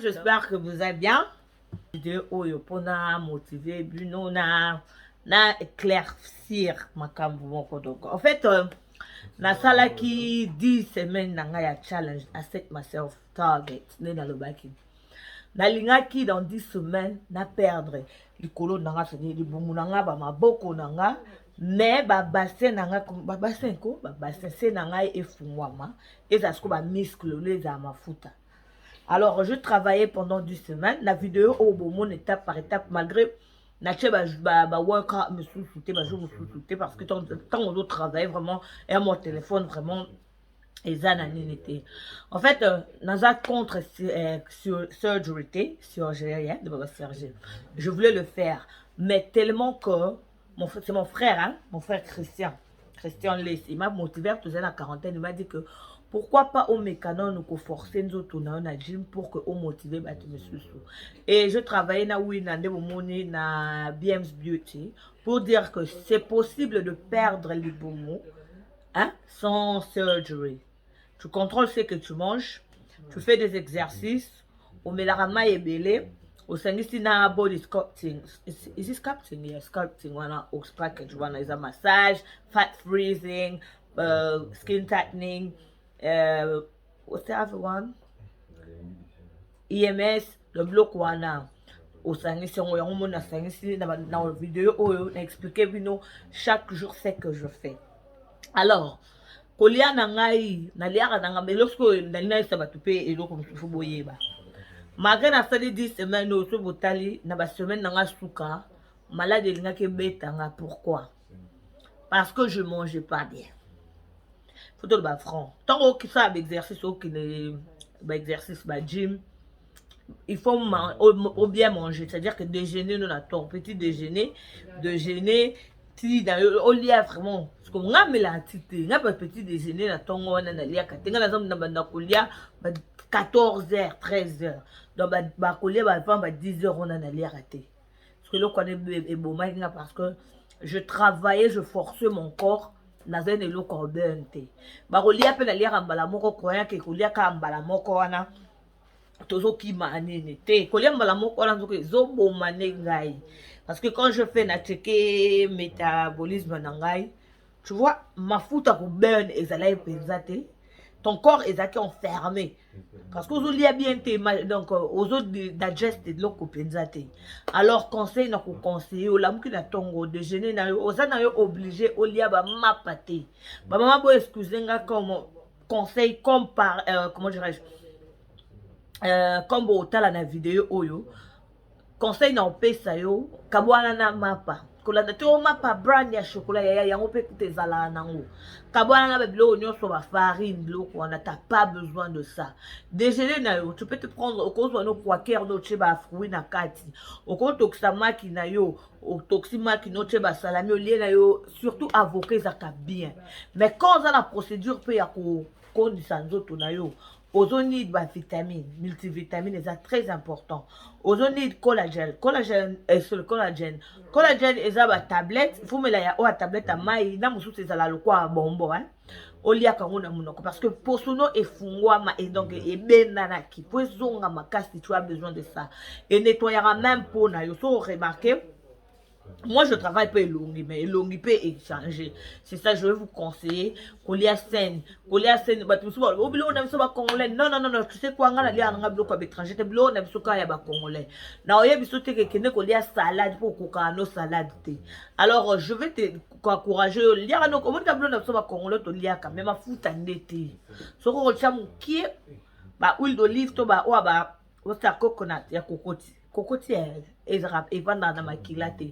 j'espère que vous allez bien. Vidéo oyo pona motiver buno na éclaircir makambo moko donc. En fait, na sala qui 10 semaines nanga ya challenge I set myself target na lobaki. Na lingaki dans 10 semaines na perdre likolo nanga c'est libumu nanga ba maboko nanga mais ba bassin nanga ba bassin ko ba bassin c'est nanga efungwama eza sko ba muscle les a mafuta. Alors, je travaillais pendant 10 semaines. La vidéo au bon étape par étape, malgré je me sous-souté parce que tant on travaille vraiment, et mon téléphone vraiment, en fait, dans un contre sur surgery, je voulais le faire, mais tellement que c'est mon frère, hein, mon frère Christian Less, il m'a motivé à la quarantaine, il m'a dit que pourquoi pas au mécanon nous forcer nous tourner na gym pour que au motiver et je travaillais na na BM's Beauty pour dire que c'est possible de perdre les boumous hein, sans surgery. Tu contrôles ce que tu manges, tu fais des exercices, au mélarama et belé, au sanguisi na body sculpting. Is it sculpting? Yeah, sculpting. Wana au package, wana is a massage, fat freezing, skin tightening. What's the other one? EMS, le bloc wana. Au sanguisi, on a sanguisi dans la vidéo, on a expliqué chaque jour ce que je fais. Alors, kolia nangai na liara nanga melosko ndalina isaba tupe eloko msufu boyeba malgré na sali 10 semaines au so botali na ba semaine nanga suka malade linga ke betanga. Pourquoi? Parce que je mangeais pas bien. Faut te le ba franc tant que ça exercice au qui ba exercice ba gym il faut bien manger, c'est-à-dire que déjeuner nous attend petit déjeuner au lia vraiment parce que nga mela tité nga petit déjeuner na tongo wana na lia katenga na zamu na banda kolia 14h 13h donc ba kolia ba 10h on a na lia raté parce que le connaît et bon parce que je travaillais, je forçais mon corps na zene lo corbente ba kolia pe na lia mbala moko koya ke kolia ka mbala moko wana tozo ki manene te kolia mbala moko wana nzoke zo bomane ngai. Parce que quand je fais na checker métabolisme nangai, tu vois, ma fout à burn et ça l'a pensé, ton corps est enfermé. Parce que vous liez bien donc aux autres digest de l'eau pensate. Alors conseil na conseiller au lamu qui na tongo déjeuner na aux ana obligé au lia ba mapate. Ba maman bo excuser nga comme conseil comme par comment dirais-je comme au tala na vidéo oyo. Conseil na opesa yo kabwana na mapa kolanda to mapa brand ya chocolat ya yango pe tezala nango kabwana na bilo nyonso ba farine biloko on n'a pas besoin de ça. Déjeuner na yo tu peux te prendre au cause no quaker no cheba fruit na kati au cause toxamaki na yo au toximaki no cheba salami au lien na yo surtout avocat ça bien mais quand on a la procédure peut ya ko kondisa nzoto na yo ozonide ba vitamine multivitamine c'est très important. Ozonide collagène sur le collagène est ba tablette il faut me la ya o tablette à mai na musu c'est la lokwa bombo hein olia kango na munoko parce que posono efungwama et donc et benana qui peut zonga makasi tu as besoin de ça et nettoyera même pour na yo so remarquer. Moi, je travaille pas longi, mais longi peut échanger. C'est ça, je vais vous conseiller. Kolia scène, bah tu sais, au bilo on a besoin de congolais. Non, tu sais quoi, on a lié un bloc avec étranger. Bilo on a besoin de congolais. Na oye besoin de que kolia salade pour kokano salade té. Alors, je vais te encourager. Lié no comment tu as besoin de congolais to lié quand même à foutre en été. Ce qu'on retient qui bah huile d'olive to bah ou bah ça coconut ya cocotier et vendre dans ma kilate.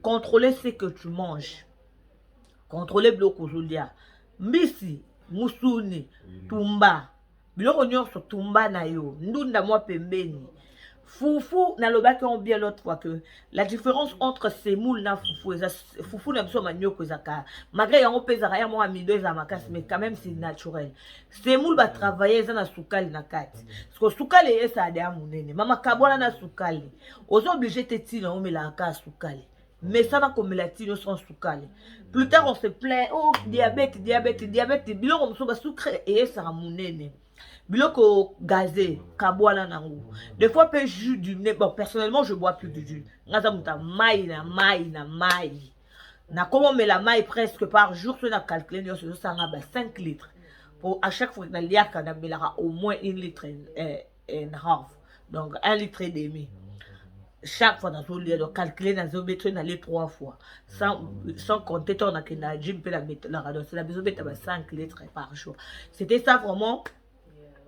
Contrôler ce que tu manges. Contrôler biloko zolia. Mbisi, musuni, tumba. Biloko nyonso tumba na yo. Ndunda mwa pembeni. Foufou, na lobaki on bien l'autre fois que la différence entre semoule na foufou na biso manioko zaka. Malgré yango pesa ya mwa mido za makasi mais quand même c'est naturel. Semoule ba travailler za na sukali na kati. Parce que sukali esa ade amunene. Mama kabona na sukali. Ozo obligé te tina o melaka sukali. Mais ça va comme la tino sans soukali. Plus tard on se plaint, oh diabète, biloko mso ba sucre et ça ramunene. biloko gazé kabwana nango des fois pe jus du nez. Bon, personnellement je bois plus de jus ngaza muta mai na comment mais la maille presque par jour sur la calculer nyonso ça nga ba 5 litres pour à chaque fois na liaka na belara au moins 1 litre and half, donc 1 litre et demi chaque fois dans le donc calculer dans le métro les 3 fois sans compter ton que na gym peut la radio c'est la besoin de 5 litres par jour. C'était ça vraiment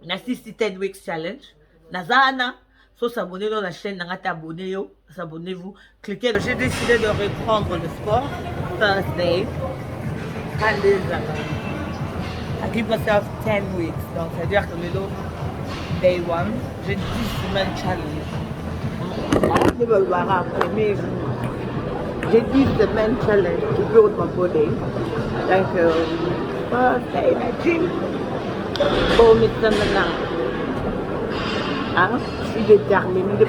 na 10 weeks challenge nazana. So s'abonner dans la chaîne, abonnez-vous, cliquez. J'ai décidé de reprendre le sport Thursday. I give myself 10 weeks. Donc ça veut dire que le day 1, j'ai 10 semaines challenge. J'ai 10 semaines challenge to build my body. Donc Thursday, la gym. Bon, maintenant. Hein? Je suis déterminée, je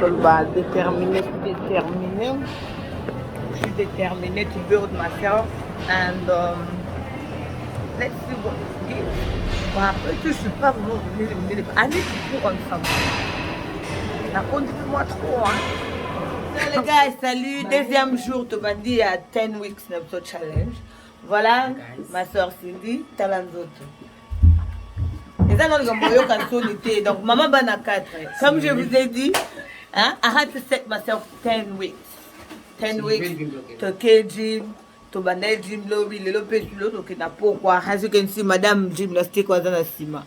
suis déterminée to build myself and let's see what it is. Bon, après tout, je suis pas vraiment venue I need to put on something. Ça continue-moi trop, hein. Les gars, salut, deuxième jour, tu m'as dit à 10 weeks Nepto Challenge. Voilà, ma soeur Cindy, Talanzoto. Donc, maman bana 4. Comme je vous ai dit, hein, I had to set myself 10 weeks. 10 weeks to gym, to banel gym lobby, le lopé du lot, donc na pourquoi. As you can see, madame gymnastique was dans sima.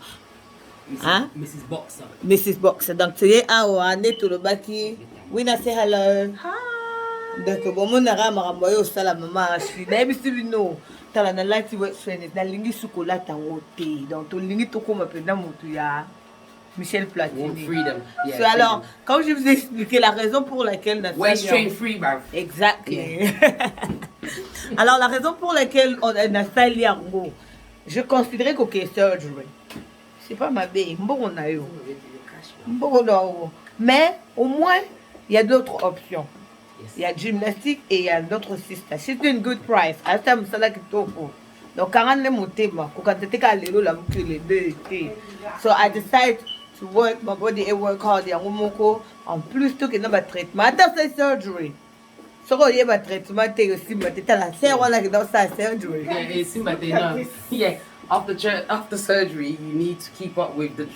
Hein? Mrs. Boxer. Mrs. Boxer. Donc, tu es à Oane, to le baki. Oui, na say hello. Hi. Donc, bon, mon ara maramboyo au sala maman, je suis là, mais c'est non. Tala na light work training na lingi sukola tango te donc to lingi to koma penda mutu ya Michel Platini. Freedom. Yeah, so alors quand je vous ai expliqué la raison pour laquelle West Train Free bruv. Exactly. Yeah. Alors la raison pour laquelle on a sali yango, je considérais que c'est surgery. C'est pas ma bé, mbongo na yo. Mbongo na yo. Mais au moins il y a d'autres options. Il y a gymnastique et il y a d'autres systèmes. C'est une good price. Donc, 40 montema. So I decided to work my body and work hard. En plus, tout est dans le traitement. Attends, c'est surgery. So, il y a un traitement. Tu es aussi, tu es la surgery. Yeah, after surgery, you need to keep up with the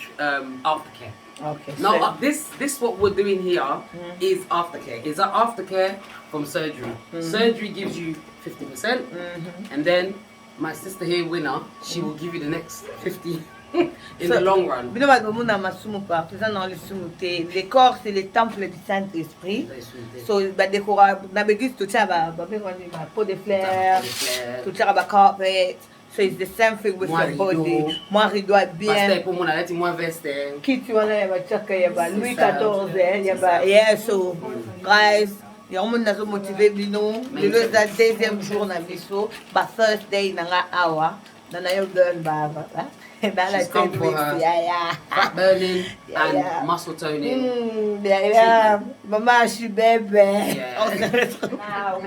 aftercare. Okay. Now, this what we're doing here is aftercare. Is that aftercare from surgery? Surgery gives you 50%, and then my sister here, Winner, she will give you the next 50 in the long run. Le corps, c'est le temple du Saint-Esprit. So, tout ça, peau de fleurs, tout ça, carpet. So it's the same thing with your body. Moi, il doit bien. Pour mon alerte, moi veste. Qui tu en as, Louis XIV, yeah, so guys, il y a un monde qui motivé, bino. Le deuxième jour, na miso, ba first day, na nga awa, na na yo girl baba. She's come for her fat burning and muscle toning. Yeah. Mama, she baby. Yeah. Now,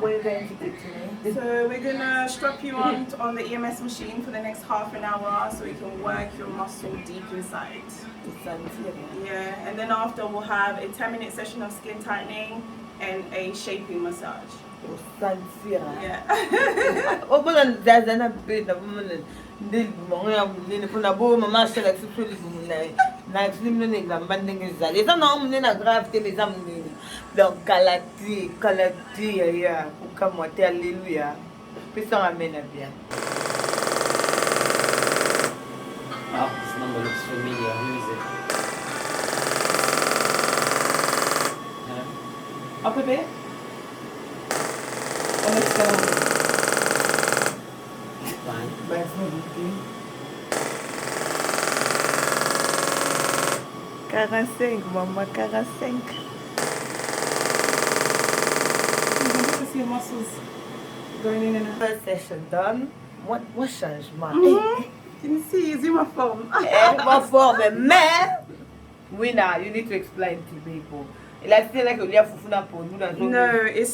we're going to do today. So we're gonna strap you on the EMS machine for the next half an hour so we can work your muscle deep inside. Yeah, and then after we'll have a 10-minute session of skin tightening and a shaping massage. Yeah. Kuna bo mama shela sipuli bumulai na extreme ne gambande ngizali eza na omne na grave te les amne donc kalati ya kukamwate alléluia pesa amen bien. Oh, this number looks familiar. Who is it? Up a bit. On est là. Fine. 45, maman, 45. You can see your muscles going in and out. First session done. What changement? Can you see? Is in my form? Ma forme, mais Winner, you need to explain to people. No,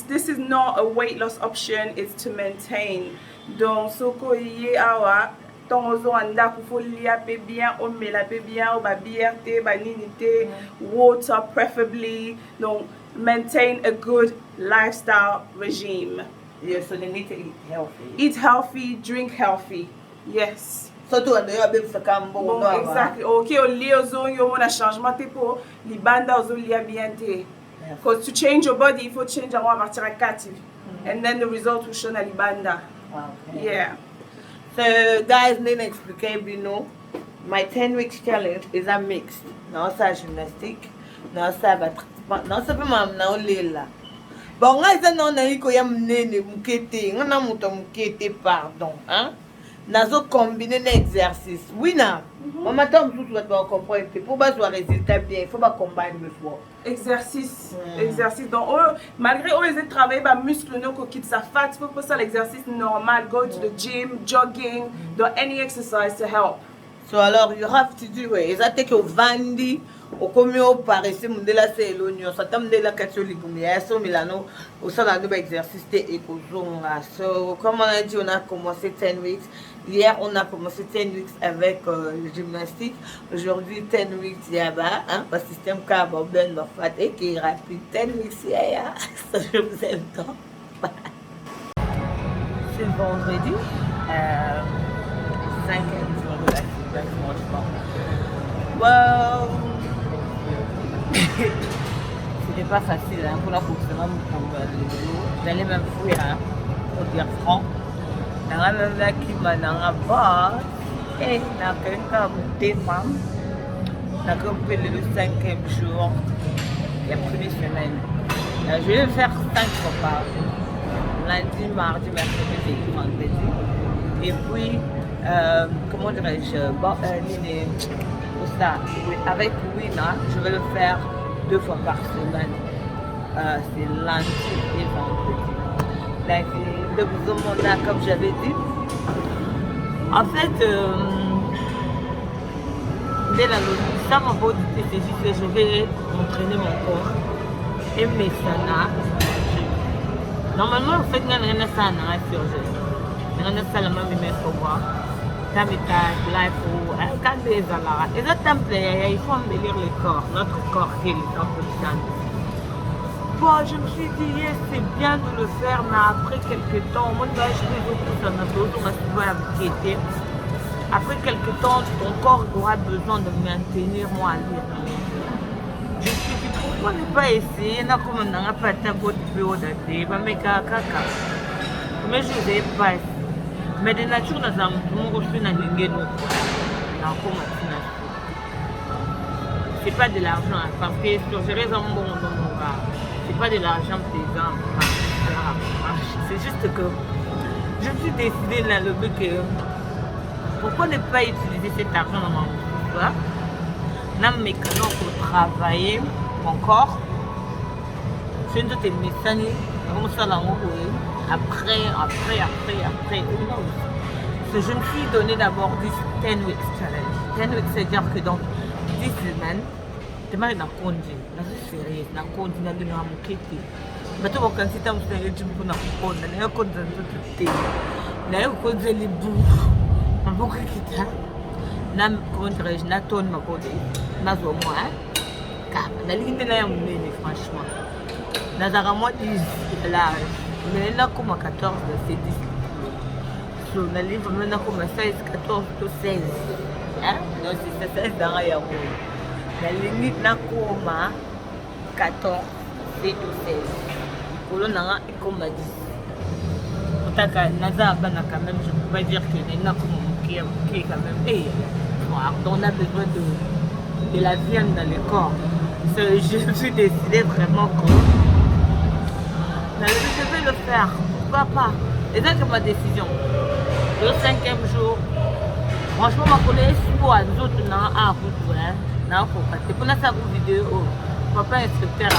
this is not a weight loss option. It's to maintain. Donc, soko ye awa tant ozo anda faut lia pe bien on met la pe bien au ba bière té ba nini té water preferably donc maintain a good lifestyle regime. Yeah, so they need to eat healthy. Eat healthy, drink healthy. Yes. Surtout on doit bien faire comme bon. Exactly. OK, on lit ozo yo mon changement té pour libanda ozo lia bien té. Because to change your body, il faut change à partir à 4. And then the result will show na libanda. Okay. Yeah. So guys, need to explain, you know, my 10 weeks challenge is a mix. Now ça gymnastique, now ça battre, now ça peut m'amener au lit là. Bon, là ça non na iko ya mnene mukete, ngana muto mukete pardon, hein? Nazo combiner l'exercice. Oui na. On m'attend tout va comprendre que pour bas un résultat bien, il faut pas combiner le fois. Exercice. Exercice. Donc malgré eux ils travaillent ba muscle no ko quitte sa fat, faut pas ça l'exercice normal, go to the gym, jogging, do any exercise to help. So alors you have to do it. Is that take your vandi au comme au paresse mundela c'est l'oignon. Ça t'a mundela cassoli bumia so milano au sein d'un exercice te ekozonga. So comme on a dit on a commencé 10 weeks. Hier on a commencé 10 weeks avec le gymnastique. Aujourd'hui 10 weeks yaba hein le système carbo ben va fat et qui est rapide 10 weeks ya. So je vous aime tant. C'est vendredi 5e jour de la semaine franchement. Wow. C'était pas facile hein, pour la course pour j'allais même fouiller hein, pour dire franc. Dans la qui m'a dans bas et n'a qu'un thème n'a qu'un le 5e jour la première semaine. Je vais le faire 5 fois par jour. Lundi, mardi, mercredi et vendredi. Et puis comment dirais-je avec Wina, je vais le faire 2 fois par semaine. C'est lundi et vendredi. Le besoin comme j'avais dit. En fait, dès la logique, ça m'a beau dire, c'est juste que je vais entraîner mon corps et mes sanas. Normalement, en fait, il y a un sana sur jeu. Il y a un sana mais faut voir. Quand des alara, et ça il faut embellir le corps, notre corps qui est notre sang. Bon, je me suis dit, yes, c'est bien de le faire, mais après quelques temps, moi, je vais après quelques temps, ton corps aura besoin de maintenir moi à lire. Je me suis dit, pourquoi ne pas essayer, mais je n'ai pas essayé. Mais de nature, nous avons c'est pas de l'argent, parce que sur les raisons c'est pas de l'argent pesant. C'est juste que je me suis décidé là le but que pourquoi ne pas utiliser cet argent dans mon emploi, dans mes canaux pour travailler mon corps. Je ne sais pas comme ça après. Je me suis donné d'abord 10 weeks challenge. 10 weeks, c'est-à-dire que dans 10 semaines, je suis dans le congé. Je suis sérieuse, dans le congé, je suis dans le congé. Je suis dans le congé, je suis dans le congé, je suis dans le congé, je suis dans le congé, je suis dans le congé, je suis dans le congé, je suis dans le congé, franchement. Je suis dans le large. Mais là, comme à 14, c'est 10. So, le livre, maintenant, comme à 16, 14, 16. Hein? Donc, c'est 16 dans la la limite, comme à 14, c'est 16. Pour le moment, comme à 10. Quand quand même, je peux pas dire que les gens qui est quand même. On a besoin de la viande dans le corps. Je me suis décidé vraiment que je vais le faire, pourquoi pas? Et ça c'est ma décision. Le 5e jour, franchement ma collègue soit nous autres à c'est pour ça vidéo. Papa inspecteur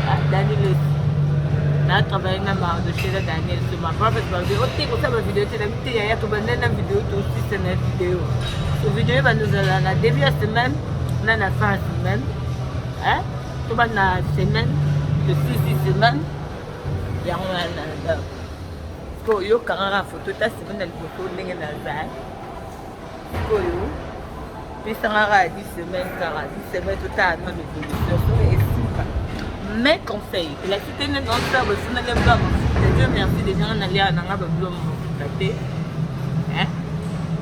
à Daniel. Là travaille même de chez Daniel sur ma propre vidéo. Ma vidéo c'est la vidéo aussi c'est une vidéo. Cette vidéo va nous aller la début de semaine, la fin de semaine. Hein? Tout va la semaine de 6 semaines. yo kangara photo ta semaine na liboso ndenge naza sikoyo pesangaka 10 semaines kaka 10 semaines totala na l'évolution so esika mais conseil la cité ne non ça besoin de le blanc Dieu merci des gens nalia nanga ba blanc te hein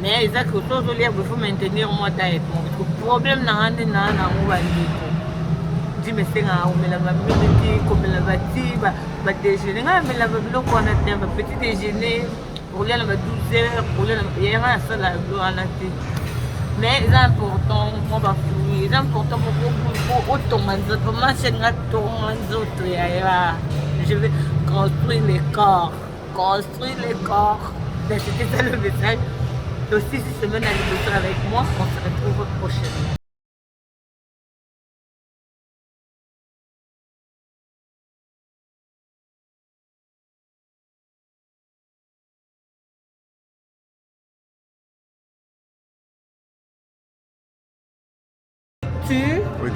mais ils a que tout il faut maintenir moi diet mon problème na ngande na ngo ba ndiko di mesenga o mela ba midi ko mela ba ti ba déjeuner nga mela ba biloko na te ba petit déjeuner pour aller à 12h pour aller hier à ça la blanc mais c'est important pour ma famille, c'est important pour autant je vais construire les corps. Ben, c'était ça le message. Donc si cette semaine à l'anniversaire avec moi, on se retrouve prochainement.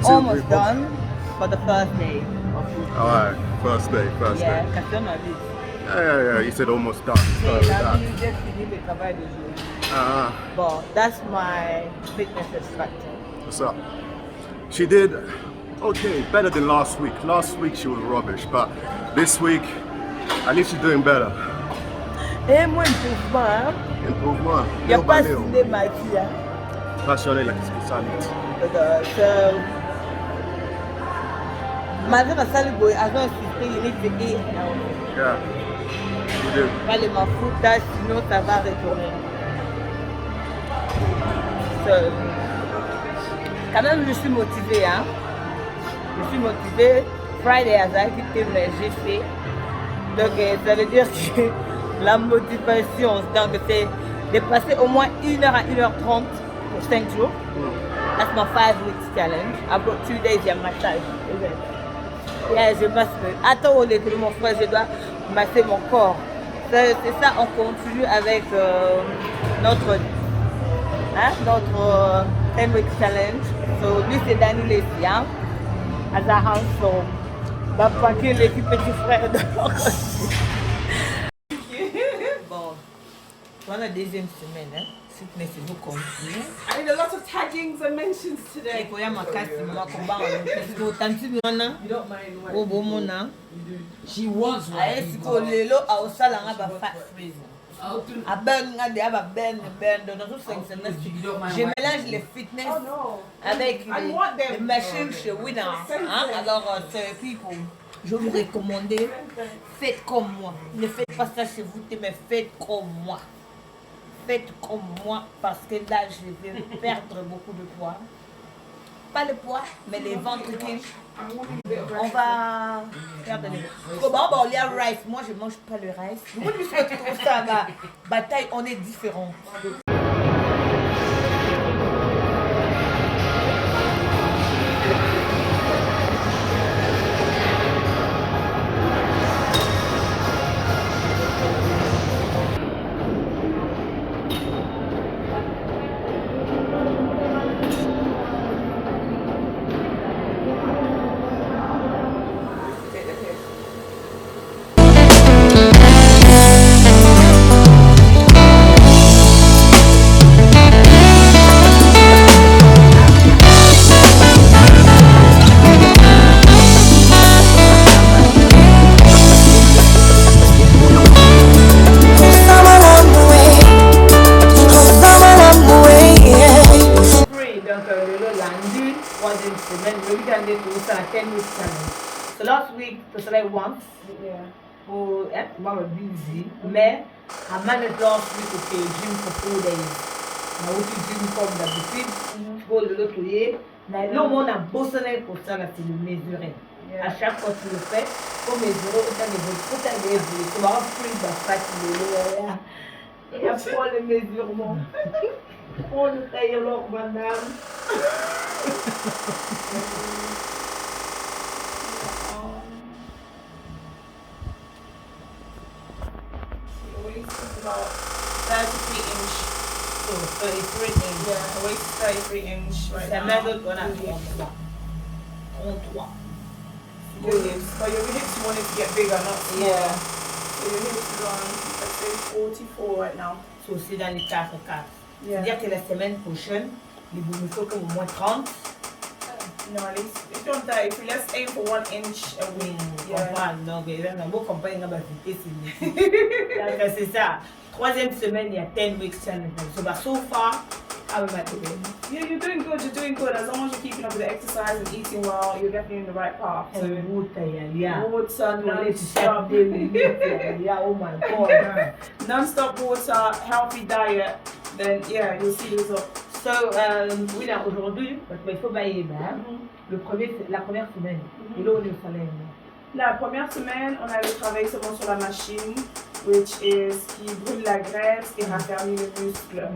Almost done for the first day. Alright, first day. Yeah, Yeah, you said almost done. So but that's my fitness instructor. what's up? She did okay, better than last week. Last week she was rubbish, but this week at least she's doing better. Et moi, improvement. Improvement. Il n'y a pas de matière. Passionné like spécialité. Malgré la salle, il y a un système, il est Yeah. You did. pas les mafuta, sinon ça va retourner. Quand même, je suis motivée. Hein? Je suis motivée. Friday, mais j'ai fait. Donc, ça veut dire que la motivation, donc c'est de passer au moins 1h à 1h30 pour 5 jours. That's my 5 weeks challenge. I've got 2 days, il y a massage. Yeah, je masse. Attends, mon frère, je dois masser mon corps. C'est ça, on continue avec notre 10 weeks challenge. So, lui, c'est Danny Leslie, hein? As a house, so, va paquer l'équipe petit frère de Bon, pour la deuxième semaine, hein? Fitness, vous continuez. I need a lot of taggings and mentions today. You don't mind what She was je mélange les fitness avec les machines chez Winner. Hein? Alors, people, je vous recommande, faites comme moi. Ne faites pas ça chez vous, mais faites comme moi. Faites comme moi parce que là, je vais perdre beaucoup de poids. Pas le poids, mais les ventricules. On va faire de comment il y a rice. Moi, je mange pas le rice. Vous me ça, ma bataille, on est différents. So last week, it was like once. Yeah. Oh, we were busy. Mais I managed last week to stay gym for 4 days. Now we gym from the between go le to here. Mais là, on a bossé pour ça, c'est le mesurer. À chaque fois que tu le fais, faut mesurer autant de votre faut t'aider. Tu vas free the fat là. Et après le mesurement. On le taille alors, madame. About 33 inch. So 33 inch. Yeah, the waist is 33 inch right Ça now. m'a donné 33. 33. Your hips, but your hips you want it to get bigger, not smaller. Yeah. So your hips is on, let's say 44 right now. C'est aussi dans les 4-4. Yeah. C'est-à-dire que la semaine prochaine, il vous faut que au moins 30. No, at least if you don't die, if you let's aim for 1 inch a week. Yeah. Donc, il y a un beau campagne dans ma vitesse. C'est ça. Troisième semaine, il y a 10 weeks challenge. So far, how am I doing? Yeah, you're doing good. You're doing good. As long as you're keeping up with the exercise and eating well, you're definitely in the right path. So Water, yeah. water, non-stop, Yeah, oh my God. non-stop water, healthy diet. Then yeah, you'll see the results. So, oui, là, aujourd'hui, parce qu'il faut bailler, la première semaine, et là, on est au salaire. La première semaine, on avait travaillé seulement sur la machine, which is qui brûle la graisse et raffermit les muscles.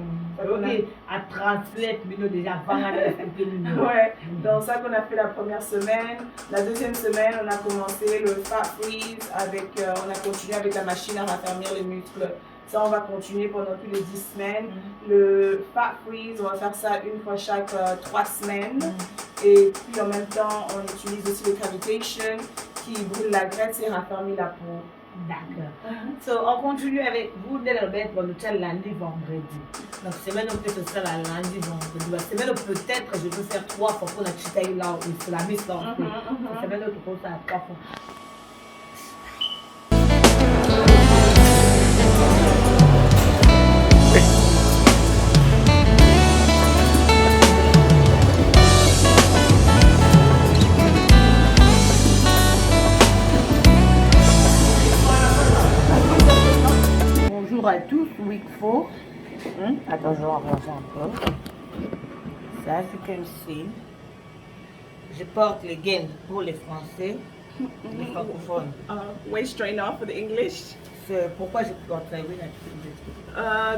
Ok, à 37 minutes déjà, Ouais, donc ça qu'on a fait la première semaine. La deuxième semaine, on a commencé le fat freeze avec, on a continué avec la machine à raffermir les muscles. Ça, on va continuer pendant tous les 10 semaines. Le fat freeze, on va faire ça une fois chaque 3 semaines. Et puis en même temps, on utilise aussi le cavitation qui brûle la graisse et raffermit la peau. D'accord. So, on continue avec vous dès le bête pour le challenge lundi, vendredi. Donc, semaine, on peut se faire la lundi, vendredi. La semaine, peut-être, je peux faire 3 fois pour la chitaille là, ou la mise là. La semaine, on peut faire 3 fois. Bonjour à tous, week 4. Attends, je vais arranger un peu. Ça, as you can see. Je porte les gaines pour les Français, les francophones. Waist trainer for the English. C'est pourquoi je porte ça, oui,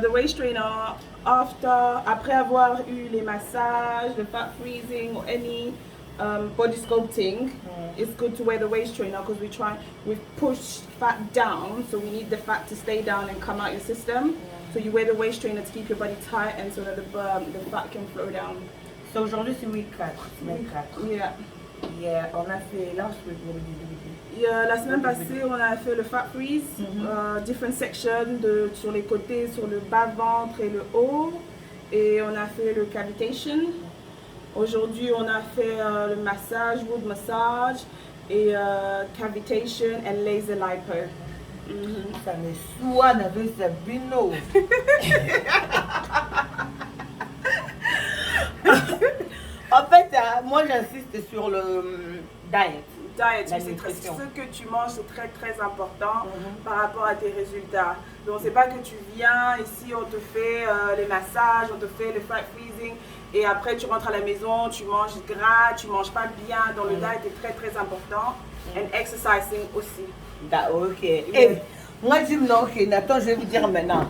The waist trainer, après avoir eu les massages, the fat freezing or any body sculpting, it's good to wear the waist trainer because we've pushed fat down, so we need the fat to stay down and come out your system. So you wear the waist trainer to keep your body tight and so that the fat can flow down. So aujourd'hui c'est week 4, semaine 4. Yeah. Yeah, on a fait last week. La semaine passée, on a fait le fat freeze, different sections sur les côtés, sur le bas ventre et le haut, et on a fait le cavitation. Aujourd'hui, on a fait le massage, wood massage, et cavitation and laser lipo. Ça me soigne avec ce bino. En fait, moi j'insiste sur le diet. Ce que tu manges, c'est très très important par rapport à tes résultats. Donc c'est pas que tu viens ici, on te fait les massages, on te fait le fat freezing et après tu rentres à la maison, tu manges gras, tu manges pas bien. Donc le diet est très très important. And exercising aussi. Ok. Et moi Jim, non, ok, attends, je vais vous dire maintenant.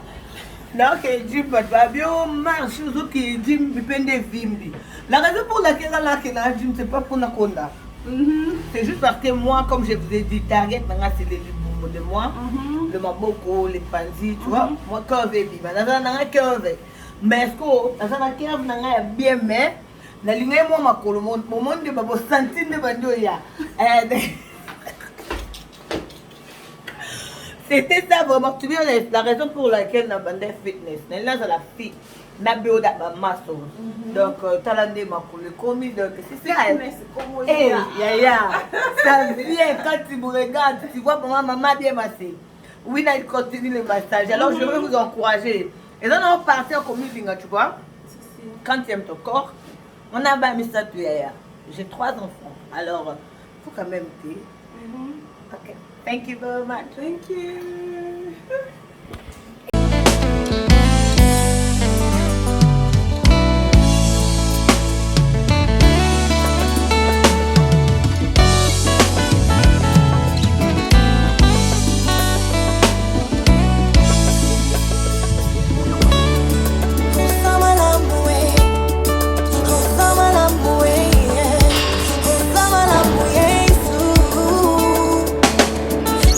Non, ok, Jim, bien marche, qui Jim, dépend vimbi. La raison pour laquelle là, Jim, c'est pas pour la conda. C'est juste parce que moi, comme je vous ai dit, target, maintenant c'est les bombes de moi, le maboko, les pansies, tu vois, moi, curve et bim, dans curve. Mais est-ce que, dans la curve, n'a bien, mais, la ligne, moi, ma colo, mon monde de babo, centime de bandoya. C'était ça vraiment, tu vois, la raison pour laquelle on a bandé fitness, là, c'est la fille. Na build up my muscles. Donc, talendé ma coulé commis. Donc, c'est ça. Eh, ça vient quand tu me regardes, tu vois comment maman bien massé. Oui, là, il continue le massage. Alors, je veux vous encourager. Et là, on va partir comme une tu vois. Quand tu aimes ton corps, on a pas mis ça, tu es. J'ai 3 enfants. Alors, il faut quand même t'aider. Ok. Thank you very much. Thank you.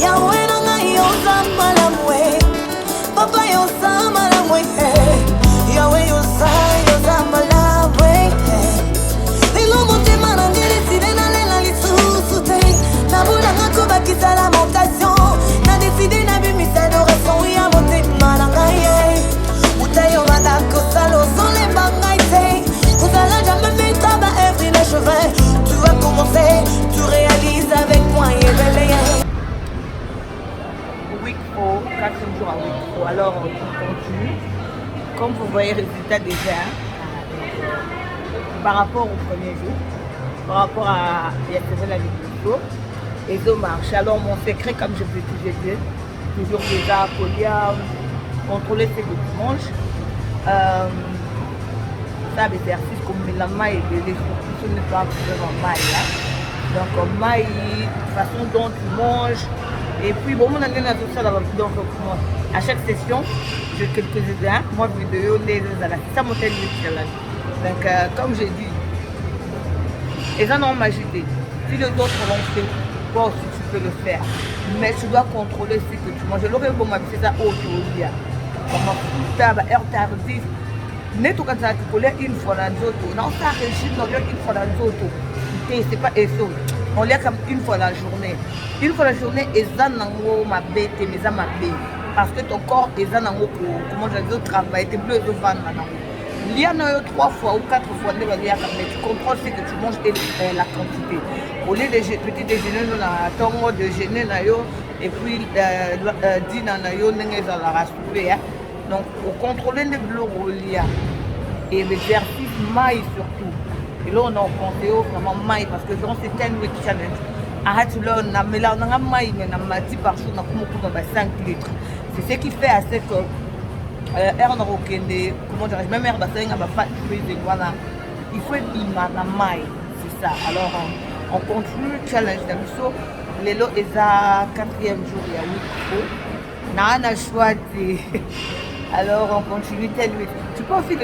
Ya bueno, yo, Zama la mujer. week pro, 4 jours à week pro. Alors on continue. Comme vous voyez, résultat déjà, par rapport au premier jour, par rapport à il y a la vidéo, et ça marche. Alors mon secret, comme je vous disais, toujours déjà contrôler ce que tu manges. Ça exercice comme la maille, les ce n'est pas vraiment maille. Donc maille, la façon dont tu manges. Et puis bon, on a tout ça dans la vidéo. À chaque session, j'ai quelques idées. Moi, vidéo, c'est ça mon challenge. Donc comme j'ai dit, et ça non majorité. Si les autres l'ont fait, toi aussi tu peux le faire. Mais tu dois contrôler ce que tu manges. L'autre pour moi, c'est ça aujourd'hui. Comme heure tardive. Ne tout quand tu collais une fois dans l'autre. Non, ça régime, non, une fois dans l'autre. C'est pas eso. On l'a comme une fois la journée. Une fois la journée, et ça n'a ma bête, mais ça m'a bête. Parce que ton corps est ça n'a comment je dis, travail, t'es bleu de vendre maintenant. Il y en a 3 fois ou 4 fois, mais tu contrôles ce que tu manges et la quantité. Au lieu de petit déjeuner, nous avons déjeuner, et puis dîner, nous avons donc, pour contrôler les bleus et l'exercice maille surtout. Et là, on a pensé vraiment maille parce que dans ces 10 week challenge, arrête là, on a maille, mais on a 10 par jour, on a 5 litres. C'est ce qui fait assez que comment dirais-je, même il faut être la maille, c'est ça. Alors, on continue le challenge d'Amiso. Les lots, ils ont 4e jour, il y a 8 jours. On a choix de. Alors on continue tel week. Tu peux aussi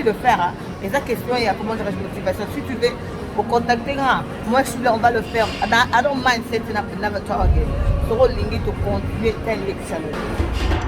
le faire. Hein. Et sa question, il y a comment dirais-je motivation. Si tu veux, pour contacter moi je suis là, on va le faire. I don't mind setting up another target. So, on to continue tel week challenge.